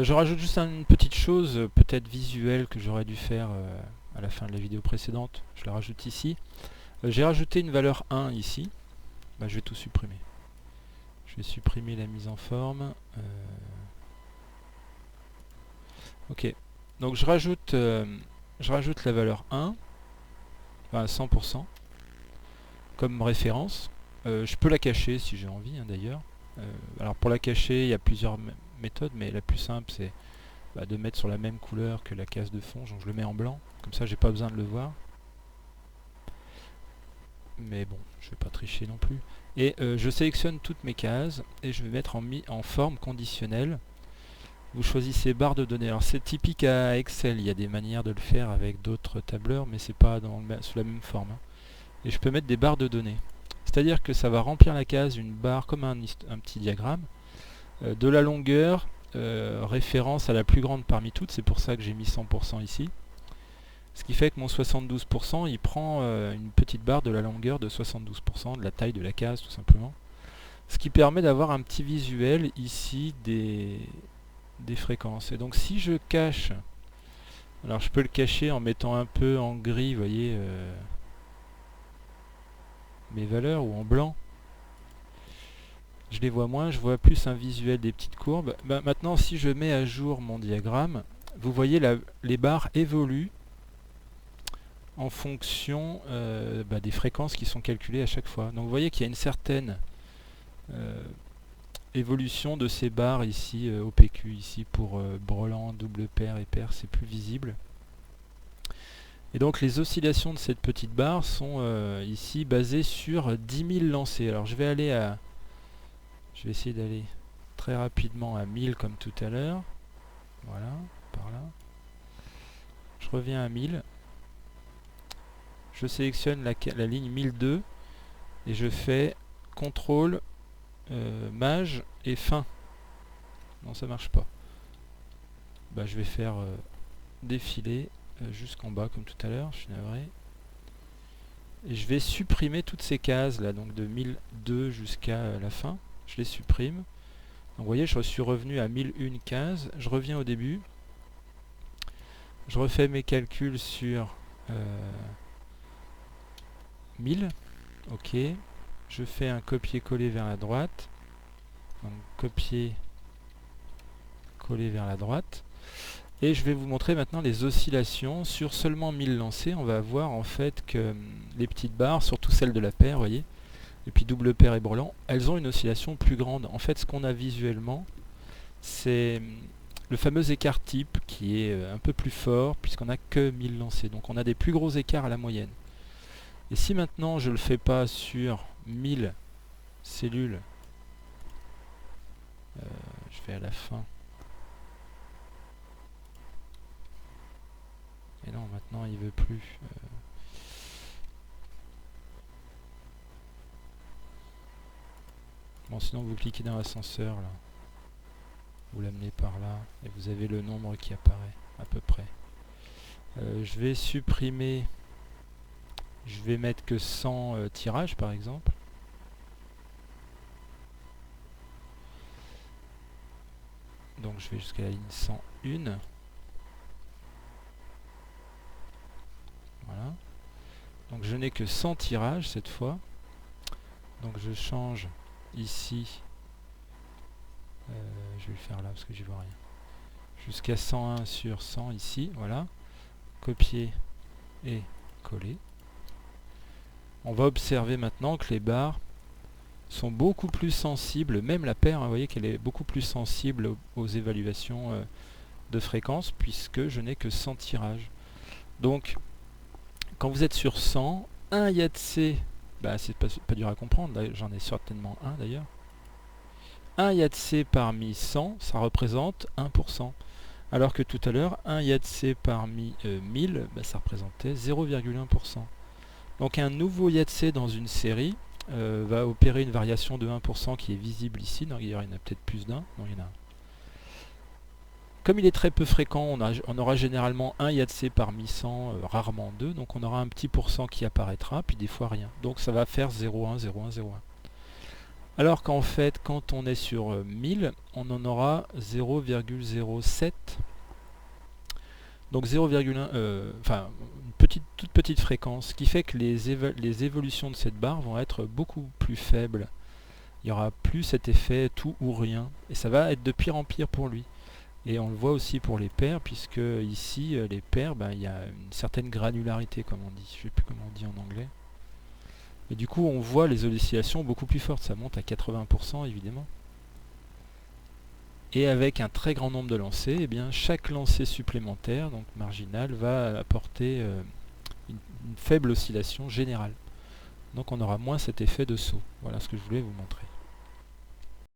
Je rajoute juste une petite chose, peut-être visuelle, que j'aurais dû faire à la fin de la vidéo précédente. Je la rajoute ici. J'ai rajouté une valeur 1 ici. Bah, je vais tout supprimer. Je vais supprimer la mise en forme. Ok. Donc je rajoute la valeur 1, enfin 100%, comme référence. Je peux la cacher si j'ai envie, hein, d'ailleurs. Alors pour la cacher, il y a plusieurs méthodes, mais la plus simple c'est de mettre sur la même couleur que la case de fond. Donc je le mets en blanc, comme ça j'ai pas besoin de le voir. Mais bon, je vais pas tricher non plus. Et je sélectionne toutes mes cases et je vais mettre en forme conditionnelle. Vous choisissez barre de données. Alors c'est typique à Excel, il y a des manières de le faire avec d'autres tableurs, mais c'est pas sous la même forme, hein. Et je peux mettre des barres de données. C'est-à-dire que ça va remplir la case une barre comme un petit diagramme, de la longueur, référence à la plus grande parmi toutes, c'est pour ça que j'ai mis 100% ici. Ce qui fait que mon 72%, il prend une petite barre de la longueur de 72%, de la taille de la case tout simplement. Ce qui permet d'avoir un petit visuel ici des fréquences. Et donc si je cache, alors je peux le cacher en mettant un peu en gris, vous voyez, mes valeurs, ou en blanc. Je les vois moins, je vois plus un visuel des petites courbes. Maintenant, si je mets à jour mon diagramme, vous voyez les barres évoluent en fonction des fréquences qui sont calculées à chaque fois. Donc vous voyez qu'il y a une certaine évolution de ces barres ici, OPQ, ici pour brelan, double paire et paire, c'est plus visible. Et donc les oscillations de cette petite barre sont ici basées sur 10 000 lancers. Alors je vais essayer d'aller très rapidement à 1000 comme tout à l'heure. Voilà, par là. Je reviens à 1000. Je sélectionne la ligne 1002 et je fais CTRL, Maj et fin. Non, ça marche pas. Je vais faire défiler jusqu'en bas comme tout à l'heure, je suis navré. Et je vais supprimer toutes ces cases là, donc de 1002 jusqu'à la fin. Je les supprime. Donc vous voyez, je suis revenu à 1001 cases. Je reviens au début. Je refais mes calculs sur 1000. Ok. Je fais un copier-coller vers la droite. Donc copier-coller vers la droite. Et je vais vous montrer maintenant les oscillations. Sur seulement 1000 lancés, on va voir en fait que les petites barres, surtout celles de la paire, vous voyez, et puis double paire et brelan, elles ont une oscillation plus grande. En fait, ce qu'on a visuellement, c'est le fameux écart type qui est un peu plus fort puisqu'on n'a que 1000 lancés. Donc on a des plus gros écarts à la moyenne. Et si maintenant je ne le fais pas sur 1000 cellules, je vais à la fin. Et non, maintenant il veut plus. Bon, sinon vous cliquez dans l'ascenseur là. Vous l'amenez par là et vous avez le nombre qui apparaît à peu près. Je vais supprimer, je vais mettre que 100 tirages par exemple. Donc je vais jusqu'à la ligne 101. Voilà. Donc je n'ai que 100 tirages cette fois. Donc je change ici. Je vais le faire là parce que j'y vois rien. Jusqu'à 101 sur 100 ici. Voilà. Copier et coller. On va observer maintenant que les barres sont beaucoup plus sensibles, même la paire, hein, vous voyez qu'elle est beaucoup plus sensible aux évaluations de fréquence puisque je n'ai que 100 tirages. Donc quand vous êtes sur 100, un IATC, c'est pas dur à comprendre, j'en ai certainement un d'ailleurs. Un IATC parmi 100, ça représente 1%. Alors que tout à l'heure, un IATC parmi 1000, ça représentait 0,1%. Donc un nouveau IATC dans une série va opérer une variation de 1% qui est visible ici. Donc il y en a peut-être plus d'un. Non, il y en a un. Comme il est très peu fréquent, on aura généralement un IATC parmi 100, rarement deux. Donc on aura un petit pourcent qui apparaîtra, puis des fois rien. Donc ça va faire 0,1, 0,1, 0,1. Alors qu'en fait, quand on est sur 1000, on en aura 0,07. Donc 0,1, enfin une toute petite fréquence, ce qui fait que les évolutions de cette barre vont être beaucoup plus faibles. Il n'y aura plus cet effet tout ou rien, et ça va être de pire en pire pour lui. Et on le voit aussi pour les paires, puisque ici, les paires, il y a une certaine granularité, comme on dit. Je ne sais plus comment on dit en anglais. Et du coup, on voit les oscillations beaucoup plus fortes. Ça monte à 80% évidemment. Et avec un très grand nombre de lancers, eh bien, chaque lancer supplémentaire, donc marginal, va apporter une faible oscillation générale. Donc on aura moins cet effet de saut. Voilà ce que je voulais vous montrer.